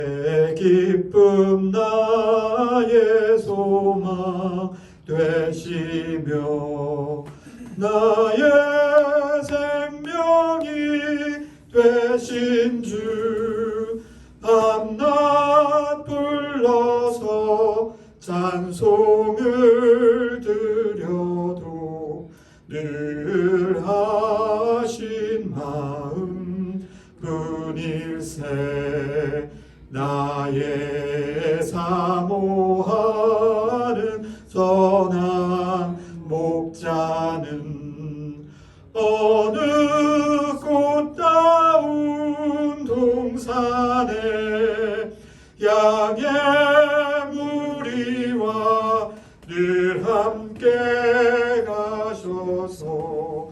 내 기쁨 나의 소망 되시며 나의 생명이 되신 주 밤낮 불러서 찬송을 드려도 늘 하신 마음 분일세 나의 사모하는 선한 목자는 어느 꽃다운 동산에 양의 무리와 늘 함께 가셔서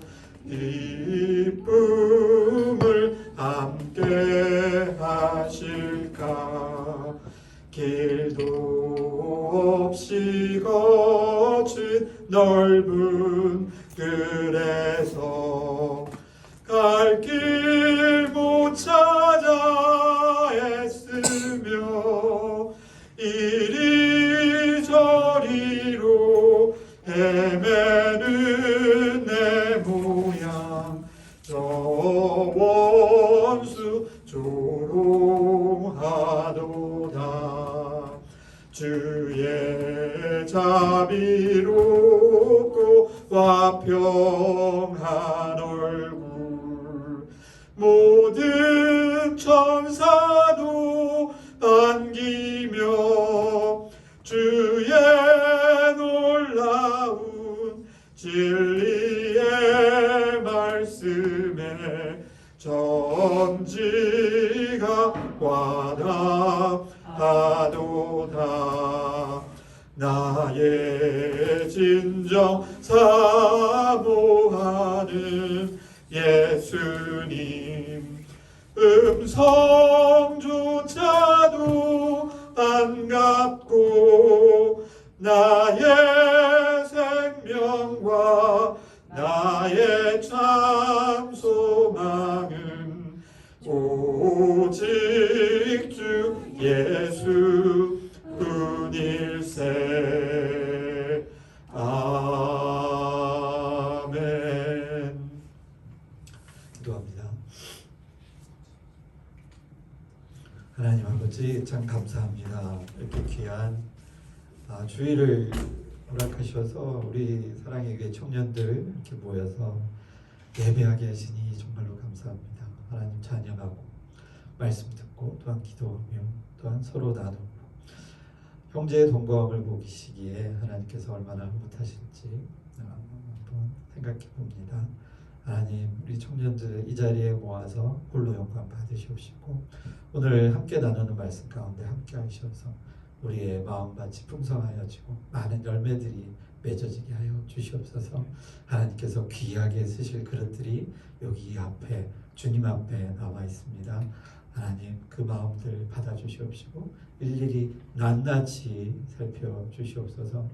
기쁨을 함께 하실까. 길도 없이 거친 넓은 길에서 갈 길 못 찾아 애쓰며 이리저리로 헤매는 내 모양 저 원수 조롱하도다. 주의 자비롭고 화평한 얼굴 모든 천사도 반기며 주의 놀라운 진리의 말씀에 전지가 와닿아도다. 나의 진정 사모하는 예수님 음성조차도 반갑고 나의 생명과 나의 참 소망은 오직 주 예수 뿐일세. 아멘. 기도합니다. 하나님 아버지 참 감사합니다. 이렇게 귀한 주일을 허락하셔서 우리 사랑의 교회 청년들 이렇게 모여서 예배하게 하시니 정말로 감사합니다. 하나님 찬양하고 말씀 듣고 또한 기도하며 또한 서로 나누고 형제의 동거함을 보시기에 하나님께서 얼마나 흐뭇하실지 한번 생각해 봅니다. 하나님 우리 청년들 이 자리에 모아서 홀로 영광 받으시옵시고 오늘 함께 나누는 말씀 가운데 함께 하셔서 우리의 마음밭이 풍성하여지고 많은 열매들이 맺어지게 하여 주시옵소서. 하나님께서 귀하게 쓰실 그릇들이 여기 앞에 주님 앞에 나와 있습니다. 하나님 그 마음들 받아주시옵시고 일일이 낱낱이 살펴주시옵소서.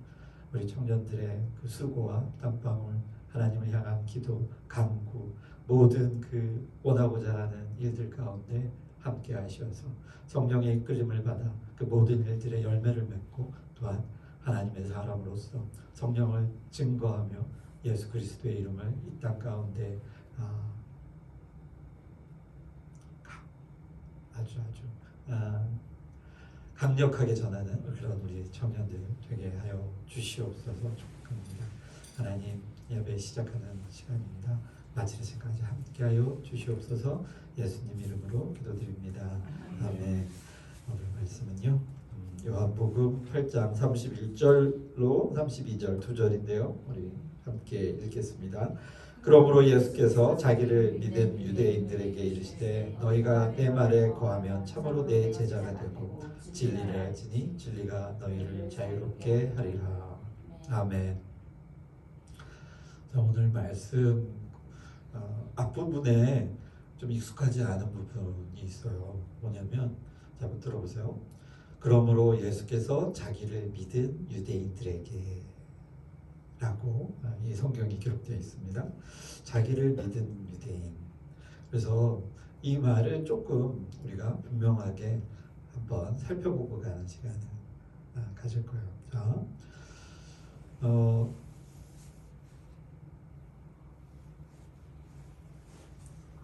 우리 청년들의 그 수고와 땀방울 하나님을 향한 기도, 간구 모든 그 원하고자 하는 일들 가운데 함께 하셔서 성령의 이끌림을 받아 그 모든 일들의 열매를 맺고 또한 하나님의 사람으로서 성령을 증거하며 예수 그리스도의 이름을 이 땅 가운데 아주 강력하게 전하는 그런 우리 청년들 되게 하여 주시옵소서 축복합니다. 하나님 예배 시작하는 시간입니다. 마칠 시간까지 함께하여 주시옵소서. 예수님 이름으로 기도드립니다. 아멘. 오늘 말씀은요 요한복음 8장 31절로 32절 두 절인데요. 우리 함께 읽겠습니다. 그러므로 예수께서 자기를 믿은 유대인들에게 이르시되 너희가 내 말에 거하면 참으로 내 제자가 되고 진리를 알지니 진리가 너희를 자유롭게 하리라. 아멘. 자, 오늘 말씀 앞부분에 좀 익숙하지 않은 부분이 있어요. 뭐냐면 자, 한번 들어보세요. 그러므로 예수께서 자기를 믿은 유대인들에게 라고 이 성경이 기록되어 있습니다. 자기를 믿은 유대인. 그래서 이 말을 조금 우리가 분명하게 한번 살펴보고 가는 시간을 가질 거예요. 자,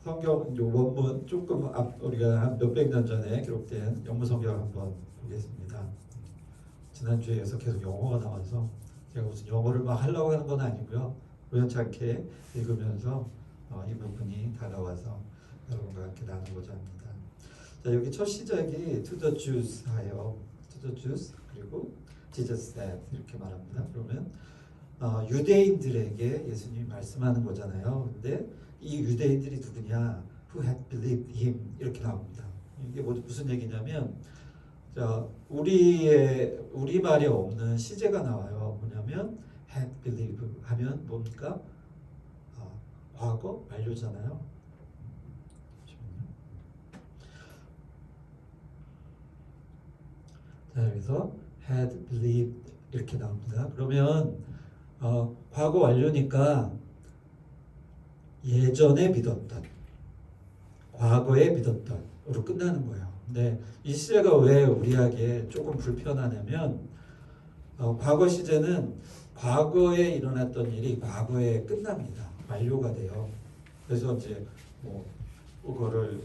성경 요 원문 조금 우리가 한 몇백 년 전에 기록된 영문 성경 한번 보겠습니다. 지난주에 이어서 계속 영어가 나와서 제가 무슨 영어를 막 하려고 하는 건 아니고요. 우연찮게 읽으면서 이 부분이 다가와서 여러분과 함께 나누고자 합니다. 자, 여기 첫 시작이 to the Jews 하여 to the Jews 그리고 Jesus said 이렇게 말합니다. 그러면 유대인들에게 예수님이 말씀하는 거잖아요. 근데 이 유대인들이 누구냐? Who had believed him 이렇게 나옵니다. 이게 무슨 얘기냐면 자, 우리 말에 없는 시제가 나와요. 뭐냐면 had believed 하면 뭡니까? 과거 완료잖아요. 자, 여기서 had believed 이렇게 나옵니다. 그러면 과거 완료니까 예전에 믿었던, 과거에 믿었던으로 끝나는 거예요. 근데 이 시제가 왜 우리에게 조금 불편하냐면 과거 시제는 과거에 일어났던 일이 과거에 끝납니다. 완료가 돼요. 그래서 이제 뭐 그거를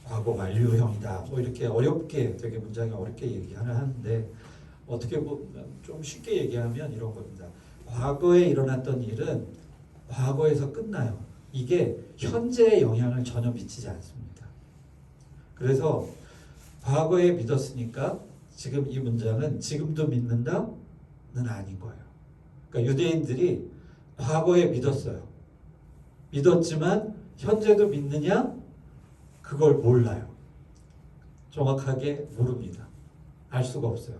과거 완료형이다. 뭐 이렇게 어렵게 되게 문장이 어렵게 얘기를 하는데 어떻게 보면 좀 쉽게 얘기하면 이런 겁니다. 과거에 일어났던 일은 과거에서 끝나요. 이게 현재에 영향을 전혀 미치지 않습니다. 그래서 과거에 믿었으니까 지금 이 문장은 지금도 믿는다는 아닌 거예요. 그러니까 유대인들이 과거에 믿었어요. 믿었지만 현재도 믿느냐? 그걸 몰라요. 정확하게 모릅니다. 알 수가 없어요.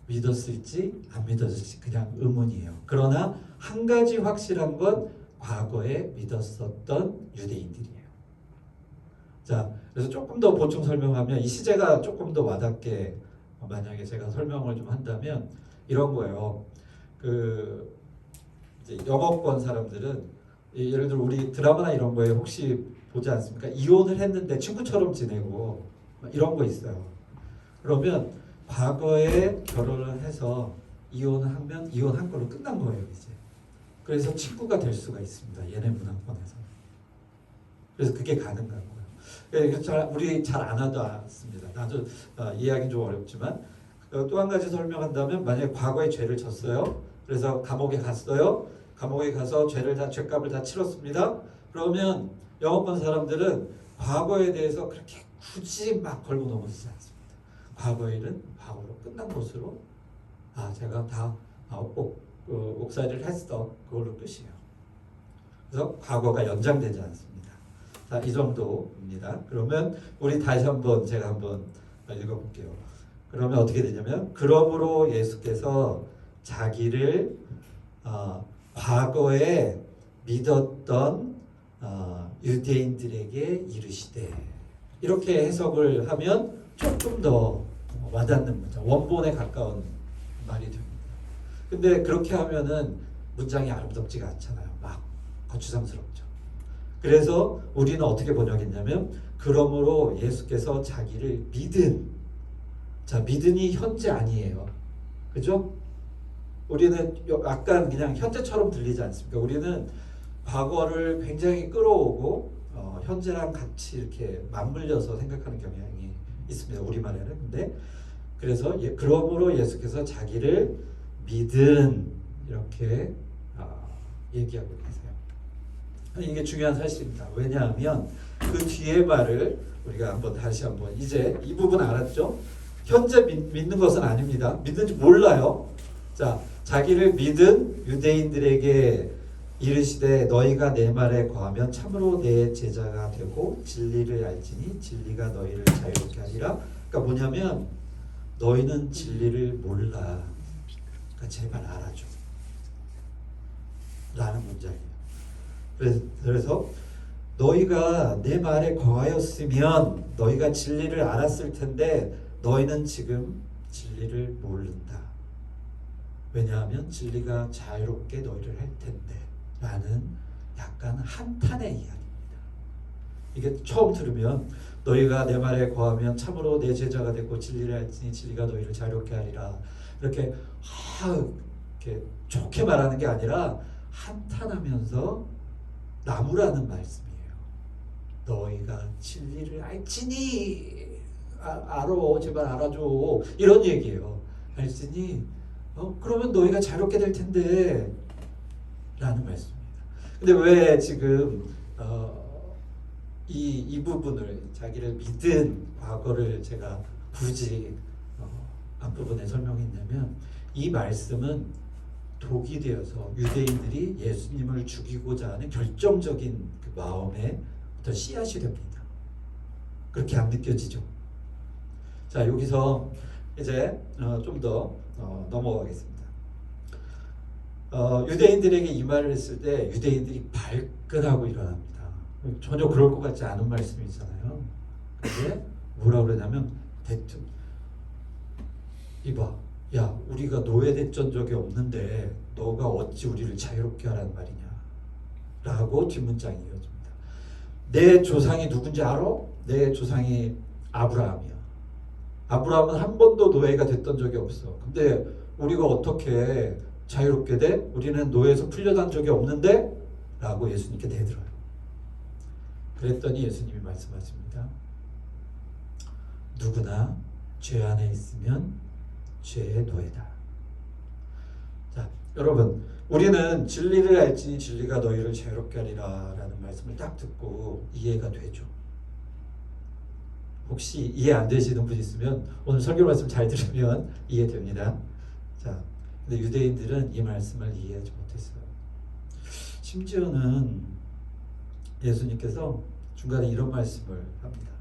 믿었을지 안 믿었을지 그냥 의문이에요. 그러나 한 가지 확실한 건 과거에 믿었었던 유대인들이에요. 자, 그래서 조금 더 보충 설명하면 이 시제가 조금 더 와닿게 만약에 제가 설명을 좀 한다면 이런 거예요. 이제 영어권 사람들은 예를 들어 우리 드라마나 이런 거에 혹시 보지 않습니까? 이혼을 했는데 친구처럼 지내고 이런 거 있어요. 그러면 과거에 결혼을 해서 이혼하면 이혼한 걸로 끝난 거예요, 이제. 그래서 친구가 될 수가 있습니다. 얘네 문화권에서. 그래서 그게 가능한 거예요. 우리 잘 안 하습니다. 나도 이해하기는 좀 어렵지만 또 한 가지 설명한다면 만약에 과거에 죄를 졌어요. 그래서 감옥에 갔어요. 감옥에 가서 죄값을 다 치렀습니다. 그러면 영어권 사람들은 과거에 대해서 그렇게 굳이 막 걸고 넘어지지 않습니다. 과거의 일은 과거로 끝난 것으로 제가 다 옥살이를 했어. 그걸로 끝이에요. 그래서 과거가 연장되지 않습니다. 자, 이 정도입니다. 그러면 우리 다시 한번 제가 한번 읽어볼게요. 그러면 어떻게 되냐면 그러므로 예수께서 자기를 과거에 믿었던 유대인들에게 이르시되 이렇게 해석을 하면 조금 더 와닿는 문장, 원본에 가까운 말이 됩니다. 근데 그렇게 하면은 문장이 아름답지가 않잖아요. 막 거추장스럽죠. 그래서 우리는 어떻게 번역했냐면 그러므로 예수께서 자기를 믿은, 자, 믿은이 현재 아니에요. 그죠? 우리는 약간 그냥 현재처럼 들리지 않습니까? 우리는 과거를 굉장히 끌어오고 현재랑 같이 이렇게 맞물려서 생각하는 경향이 있습니다. 우리말에는. 근데 그래서 그러므로 예수께서 자기를 믿은 이렇게 얘기하고 계세요. 이게 중요한 사실입니다. 왜냐하면 그 뒤에 말을 우리가 다시 한번 이제 이 부분 알았죠? 현재 믿는 것은 아닙니다. 믿는지 몰라요. 자, 자기를 믿은 유대인들에게 이르시되 너희가 내 말에 거하면 참으로 내 제자가 되고 진리를 알지니 진리가 너희를 자유롭게 하리라. 그러니까 뭐냐면 너희는 진리를 몰라. 그러니까 제발 알아줘. 라는 문장이에요. 그래서 너희가 내 말에 거하였으면 너희가 진리를 알았을 텐데 너희는 지금 진리를 모른다. 왜냐하면 진리가 자유롭게 너희를 할 텐데 라는 약간 한탄의 이야기입니다. 이게 처음 들으면 너희가 내 말에 거하면 참으로 내 제자가 되고 진리를 알지니 진리가 너희를 자유롭게 하리라. 이렇게 이렇게 좋게 말하는 게 아니라 한탄하면서 나무라는 말씀이에요. 너희가 진리를 알지니 알아 제발 알아줘 이런 얘기예요. 알지니 그러면 너희가 자유롭게 될 텐데 라는 말씀입니다. 근데 왜 지금 이 부분을 자기를 믿은 과거를 제가 굳이 앞부분에 설명했냐면 이 말씀은 독이 되어서 유대인들이 예수님을 죽이고자 하는 결정적인 그 마음의 어떤 씨앗이 됩니다. 그렇게 안 느껴지죠? 자, 여기서 이제 좀 더 넘어가겠습니다. 유대인들에게 이 말을 했을 때 유대인들이 발끈하고 일어납니다. 전혀 그럴 것 같지 않은 말씀이잖아요. 근데 뭐라 그러냐면 대뜸 이봐, 야 우리가 노예됐던 적이 없는데 너가 어찌 우리를 자유롭게 하라는 말이냐 라고 뒷문장이 이어집니다. 내 조상이 누군지 알아? 내 조상이 아브라함이야. 아브라함은 한 번도 노예가 됐던 적이 없어. 근데 우리가 어떻게 자유롭게 돼? 우리는 노예에서 풀려난 적이 없는데? 라고 예수님께 대들어요. 그랬더니 예수님이 말씀하십니다. 누구나 죄 안에 있으면 죄의 노예다. 자, 여러분 우리는 진리를 알지니 진리가 너희를 자유롭게 하리라 라는 말씀을 딱 듣고 이해가 되죠. 혹시 이해 안 되시는 분 있으면 오늘 설교 말씀 잘 들으면 이해됩니다. 자, 근데 유대인들은 이 말씀을 이해하지 못했어요. 심지어는 예수님께서 중간에 이런 말씀을 합니다.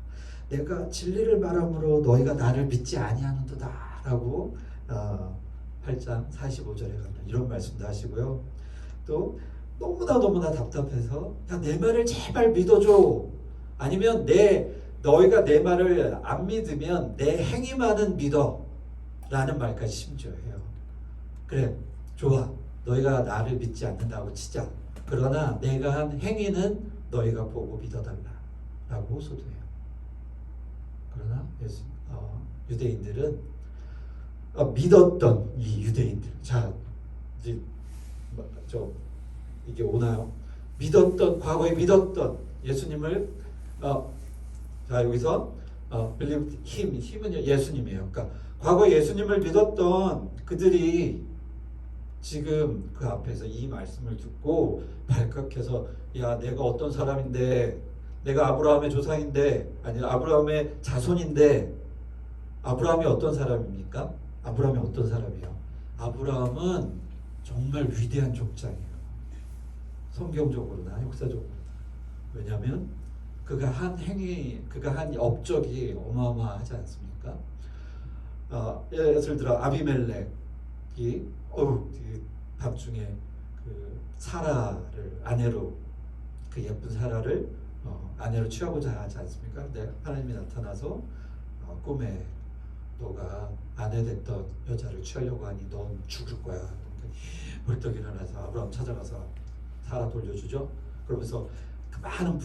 내가 진리를 말함으로 너희가 나를 믿지 아니하는도다 라고 8장 45절에 가면 이런 말씀도 하시고요. 또 너무나 답답해서 야, 내 말을 제발 믿어줘. 아니면 너희가 내 말을 안 믿으면 내 행위만은 믿어 라는 말까지 심지어 해요. 그래 좋아 너희가 나를 믿지 않는다고 치자. 그러나 내가 한 행위는 너희가 보고 믿어달라 라고 호소해요. 그러나 유대인들은 믿었던 이 유대인들 자 이제 이게 오나요? 과거에 믿었던 예수님을 자 여기서 believe 힘은 예수님이에요. 그러니까 과거에 예수님을 믿었던 그들이 지금 그 앞에서 이 말씀을 듣고 발칵해서 야 내가 어떤 사람인데 내가 아브라함의 조상인데 아니 아브라함의 자손인데 아브라함이 어떤 사람입니까? 아브라함이 어떤 사람이에요? 아브라함은 정말 위대한 족장이에요. 성경적으로나 역사적으로나. 왜냐하면 그가 한 행위, 그가 한 업적이 어마어마하지 않습니까? 예를 들어 아비멜렉이 밤중에 그 사라를 아내로 그 예쁜 사라를 아내로 취하고자 하지 않습니까? 근데 하나님이 나타나서 꿈에 너가 아내 됐던 여자를 취하려고 하니 넌 죽을 거야. 벌떡 일어나서 아브라함 찾아가서 사라 돌려주죠. 그러면서 그 많은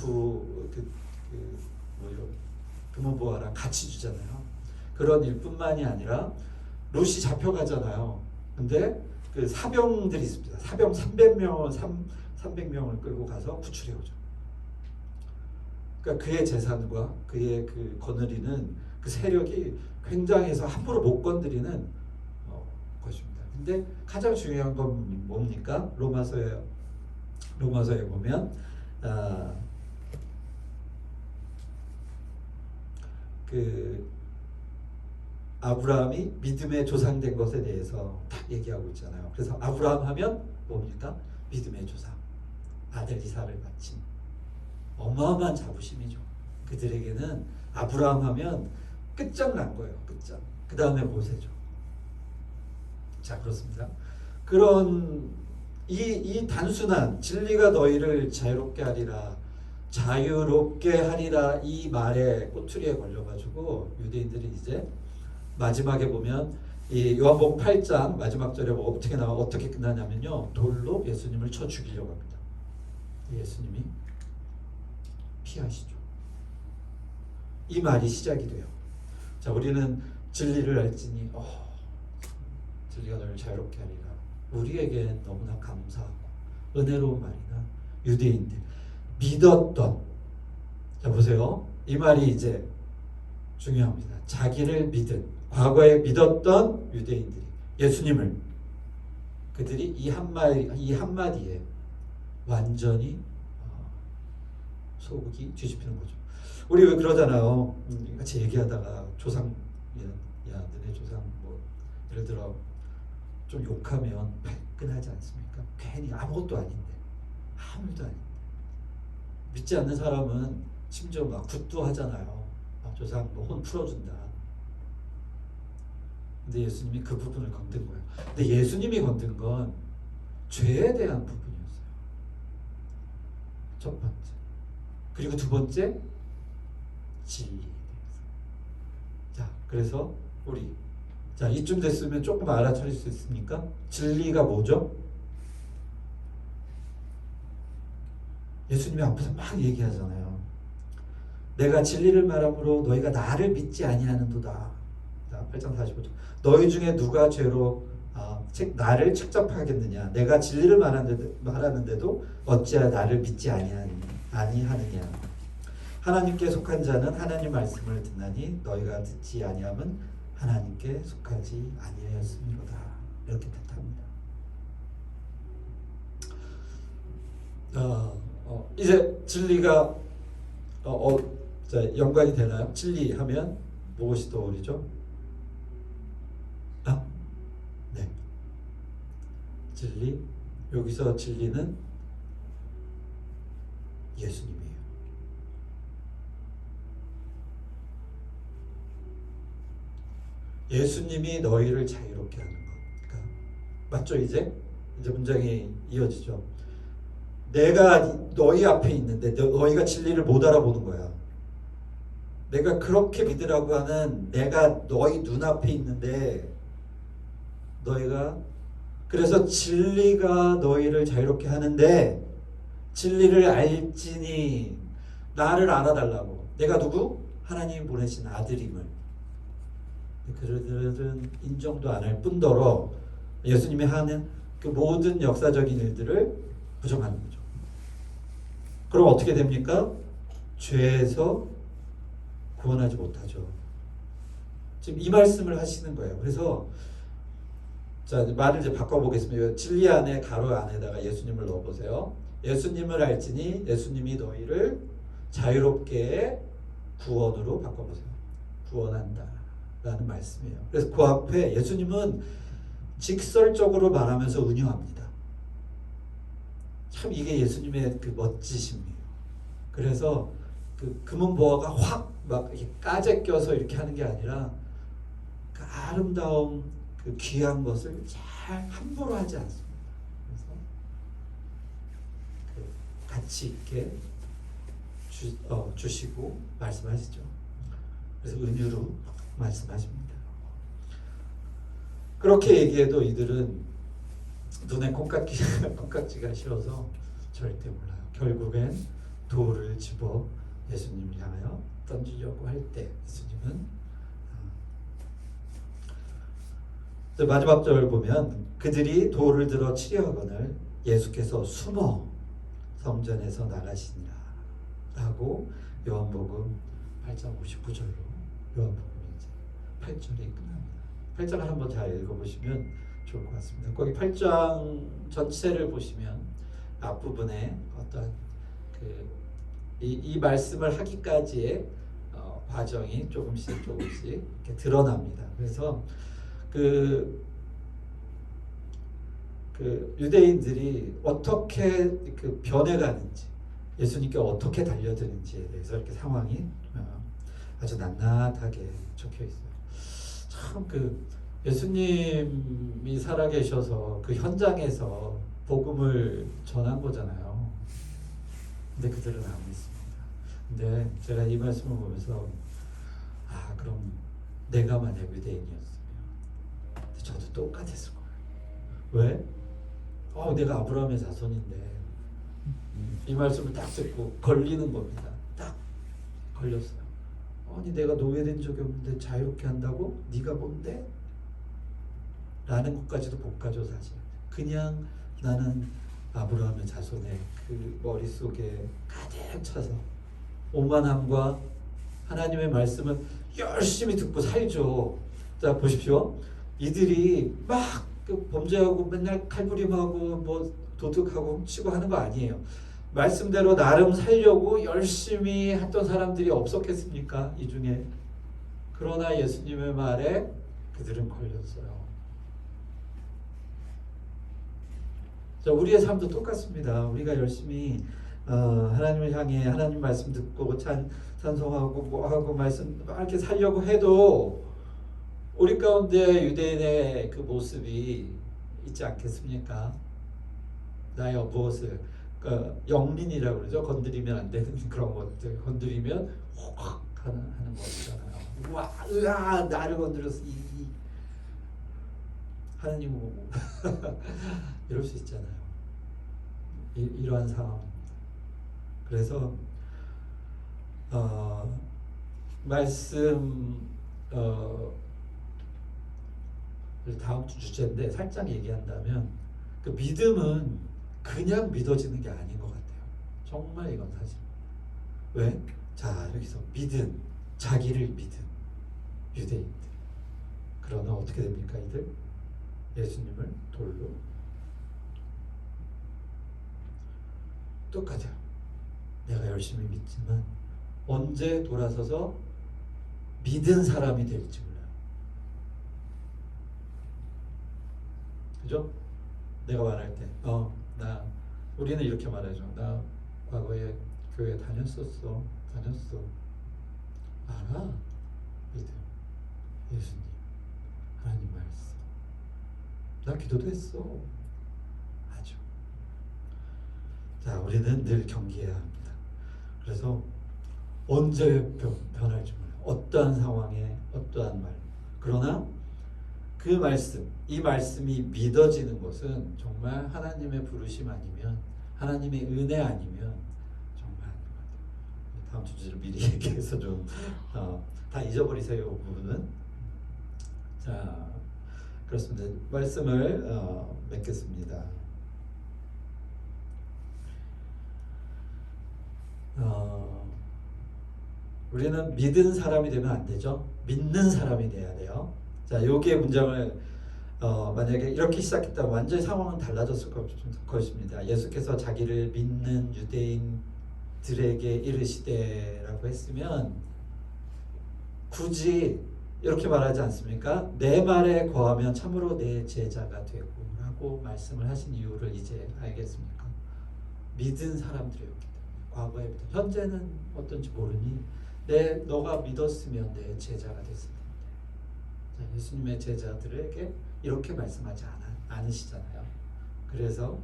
금은보화랑 같이 주잖아요. 그런 일뿐만이 아니라 롯이 잡혀가잖아요. 근데 그 사병들이 있습니다. 사병 300명을 끌고 가서 구출해 오죠. 그러니까 그의 재산과 그의 그 거느리는 그 세력이 굉장해서 함부로 못 건드리는 것입니다. 근데 가장 중요한 건 뭡니까? 로마서에 보면 그 아브라함이 믿음의 조상된 것에 대해서 딱 얘기하고 있잖아요. 그래서 아브라함 하면 뭡니까? 믿음의 조상, 아들 이삭을 바친 어마어마한 자부심이죠. 그들에게는 아브라함 하면 끝장난 거예요. 끝장. 그 다음에 모세죠. 자, 그렇습니다. 그런 이 단순한 진리가 너희를 자유롭게 하리라, 자유롭게 하리라 이 말에 꼬투리에 걸려가지고 유대인들이 이제 마지막에 보면 이 요한복음 8장 마지막 절에 어떻게 끝나냐면요, 돌로 예수님을 쳐 죽이려고 합니다. 예수님이 피하시죠. 이 말이 시작이 돼요. 자, 우리는 진리를 알지니 진리가 너를 자유롭게 하리라. 우리에겐 너무나 감사하고 은혜로운 말이나 유대인들 믿었던, 자 보세요. 이 말이 이제 중요합니다. 자기를 믿은, 과거에 믿었던 유대인들이 예수님을, 그들이 이 한마디에 완전히 소국이 뒤집히는 거죠. 우리 왜 그러잖아요. 같이 얘기하다가 조상, 야 너네 조상 뭐 예를 들어 좀 욕하면 발끈하지 않습니까? 괜히 아무것도 아닌데, 아무 일도 아닌데. 믿지 않는 사람은 심지어 막 굿도 하잖아요. 조상 뭐 혼 풀어준다. 근데 예수님이 그 부분을 건든 거예요. 근데 예수님이 건든 건 죄에 대한 부분이었어요. 첫 번째. 그리고 두 번째, 진리에 대해서. 자, 그래서 우리, 자, 이쯤 됐으면 조금 알아차릴 수 있습니까? 진리가 뭐죠? 예수님이 앞에서 막 얘기하잖아요. 내가 진리를 말함으로 너희가 나를 믿지 아니하는도다. 자, 8장 45절. 너희 중에 누가 죄로 나를 책잡하겠느냐? 내가 진리를 말하는데도 어찌하여 나를 믿지 아니하느냐? 하나님께 속한 자는 하나님 말씀을 듣나니 너희가 듣지 아니함은 하나님께 속하지 아니하였음이로다. 이렇게 뜻합니다. 이제 진리가 자, 연관이 되나요? 진리하면 무엇이 떠오르죠? 네. 진리. 여기서 진리는 예수님이에요. 예수님이 너희를 자유롭게 하는 것. 그러니까 맞죠? 이제 문장이 이어지죠. 내가 너희 앞에 있는데 너희가 진리를 못 알아보는 거야. 내가 그렇게 믿으라고 하는 내가 너희 눈앞에 있는데 너희가, 그래서 진리가 너희를 자유롭게 하는데 진리를 알지니 나를 알아달라고. 내가 누구? 하나님이 보내신 아들임을. 그들은 인정도 안 할 뿐더러 예수님이 하는 그 모든 역사적인 일들을 부정하는 거죠. 그럼 어떻게 됩니까? 죄에서 구원하지 못하죠. 지금 이 말씀을 하시는 거예요. 그래서 자, 말을 이제 바꿔보겠습니다. 진리 안에 가로 안에다가 예수님을 넣어보세요. 예수님을 알지니 예수님이 너희를 자유롭게 구원으로 바꿔보세요. 구원한다 라는 말씀이에요. 그래서 그 앞에 예수님은 직설적으로 말하면서 은유합니다. 참 이게 예수님의 그 멋지심이에요. 그래서 그 금은보화가 확 막 까재 껴서 이렇게 하는 게 아니라 그 아름다운 그 귀한 것을 잘 함부로 하지 않습니다. 그래서 그 가치 있게 주시고 말씀하시죠. 그래서 은유로 말씀하십니다. 그렇게 얘기해도 이들은 눈에 콩깍지가 씌어서 절대 몰라요. 결국엔 돌을 집어 예수님을 향하여 던지려고 할 때 예수님은 마지막 절을 보면 그들이 돌을 들어 치려 하거늘 예수께서 숨어 성전에서 나가시니라 라고 요한복음 8장 59절로 요한복음이 이제 8절이 끝납니다. 8장을 한번 잘 읽어보시면 좋을 것 같습니다. 거기 8장 전체를 보시면 앞부분에 어떤 이 말씀을 하기까지의 과정이 조금씩 이렇게 드러납니다. 그래서 그 유대인들이 어떻게 그 변해가는지, 예수님께 어떻게 달려드는지에 대해서 이렇게 상황이 아주 낱낱하게 적혀 있어요. 참 예수님이 살아계셔서 그 현장에서 복음을 전한 거잖아요. 근데 그들은 안 믿습니다. 근데 제가 이 말씀을 보면서 그럼 내가 만약 유대인이었으면 저도 똑같았을 거예요. 왜? 내가 아브라함의 자손인데 이 말씀을 딱 듣고 걸리는 겁니다. 딱 걸렸어요. 아니 내가 노예된 적이 없는데 자유롭게 한다고? 네가 뭔데? 라는 것까지도 못 가져 사실. 그냥 나는 아브라함의 자손의 그 머릿속에 가득 차서 오만함과 하나님의 말씀을 열심히 듣고 살죠. 자 보십시오. 이들이 막 범죄하고 맨날 칼부림하고 뭐 도둑하고 훔치고 하는 거 아니에요. 말씀대로 나름 살려고 열심히 했던 사람들이 없었겠습니까? 이 중에. 그러나 예수님의 말에 그들은 걸렸어요. 자, 우리의 삶도 똑같습니다. 우리가 열심히 하나님을 향해 하나님 말씀 듣고 찬송하고 뭐하고 말씀 막 이렇게 살려고 해도 우리 가운데 유대인의 그 모습이 있지 않겠습니까? 나의 무엇을 영린이라고 그러죠. 건드리면 안 되는 그런 것들. 건드리면 확 하는 거 있잖아요. 우와, 으아, 나를 건드렸어. 하나님 보고 이럴 수 있잖아요. 이러한 상황입니다. 그래서 말씀 다음 주 주제인데 살짝 얘기한다면 그 믿음은 그냥 믿어지는 게 아닌 것 같아요. 정말 이건 사실. 왜? 자 여기서 믿음, 자기를 믿음 유대인들. 그러나 어떻게 됩니까 이들? 예수님을 돌로 똑같아요. 내가 열심히 믿지만 언제 돌아서서 믿은 사람이 될지 몰라요. 그죠? 내가 말할 때 우리는 이렇게 말하죠. 나 과거에 교회 다녔었어. 알아. 믿음, 예수님, 하나님 말씀. 나 기도도 했어. 아주. 자, 우리는 늘 경계해야 합니다. 그래서 언제 변할지 몰라요. 어떠한 상황에 어떠한 말. 그러나 그 말씀, 이 말씀이 믿어지는 것은 정말 하나님의 부르심 아니면 하나님의 은혜 아니면 정말 아닌 것 같아요. 다음 주제를 미리 얘기해서 좀 다 잊어버리세요. 이 부분은. 자, 그렇습니다. 말씀을 맺겠습니다. 우리는 믿은 사람이 되면 안 되죠. 믿는 사람이 돼야 돼요. 자, 여기에 문장을 만약에 이렇게 시작했다면 완전히 상황은 달라졌을 것입니다. 예수께서 자기를 믿는 유대인들에게 이르시되라고 했으면 굳이 이렇게 말하지 않습니까? 내 말에 거하면 참으로 내 제자가 되고 라고 말씀을 하신 이유를 이제 알겠습니까? 믿은 사람들이었기 때문에. 과거에 믿은, 현재는 어떤지 모르니 너가 믿었으면 내 제자가 됐을 텐데. 예수님의 제자들에게 이렇게 말씀하지 않으시잖아요. 그래서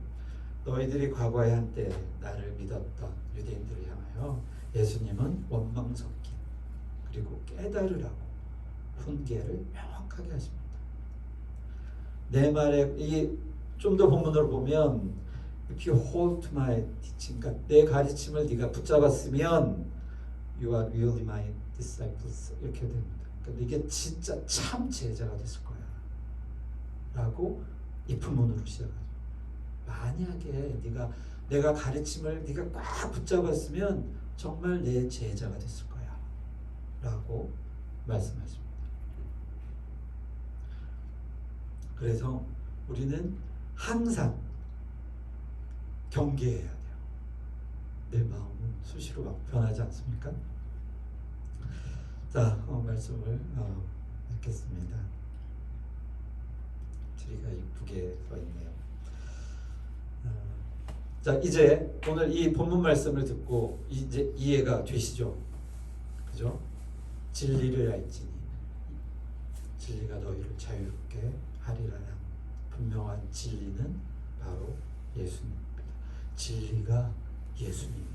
너희들이 과거에 한때 나를 믿었던 유대인들을 향하여 예수님은 원망 섞인 그리고 깨달으라고 훈계를 명확하게 하십니다. 내 말에 좀 더 본문으로 보면 If you hold to my teaching, 그러니까 내 가르침을 네가 붙잡았으면 You are really my disciples 이렇게 됩니다. 그러니까 이게 진짜 참 제자가 됐을 거야 라고 입문으로 시작하죠. 만약에 내가 가르침을 네가 꽉 붙잡았으면 정말 내 제자가 됐을 거야 라고 말씀하십니다. 그래서 우리는 항상 경계해야 돼요. 내 마음은 수시로 변하지 않습니까? 자, 말씀을 읽겠습니다. 줄이가 이쁘게 써 있네요. 자, 이제 오늘 이 본문 말씀을 듣고 이제 이해가 되시죠? 그죠? 진리를 알지니 진리가 너희를 자유롭게 하리라는 분명한 진리는 바로 예수님입니다. 진리가 예수님이에요.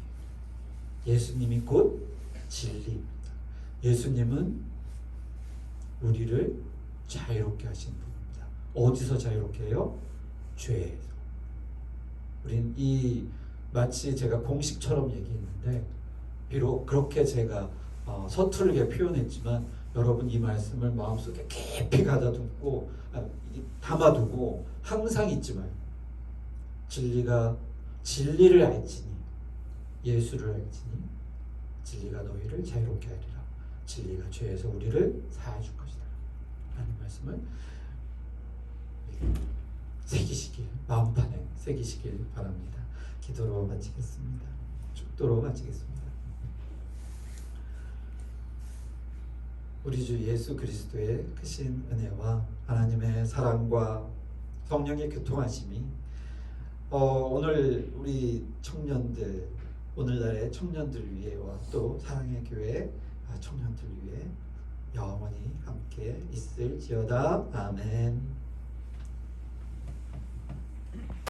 예수님이 곧 진리입니다. 예수님은 우리를 자유롭게 하신 분입니다. 어디서 자유롭게 해요? 죄에서. 우린 마치 제가 공식처럼 얘기했는데 비록 그렇게 제가 서투르게 표현했지만 여러분 이 말씀을 마음속에 깊이 가다듬고 담아두고 항상 잊지 마요. 진리를 알지니 예수를 알지니 진리가 너희를 자유롭게 하리라. 진리가 죄에서 우리를 사해줄 것이다 라는 말씀을 새기시길, 마음판에 새기시길 바랍니다. 기도로 마치겠습니다. 축도로 마치겠습니다. 우리 주 예수 그리스도의 크신 은혜와 하나님의 사랑과 성령의 교통하심이 오늘 우리 청년들, 오늘날의 청년들 위에와 또 사랑의 교회 청년들 위해 영원히 함께 있을지어다. 아멘.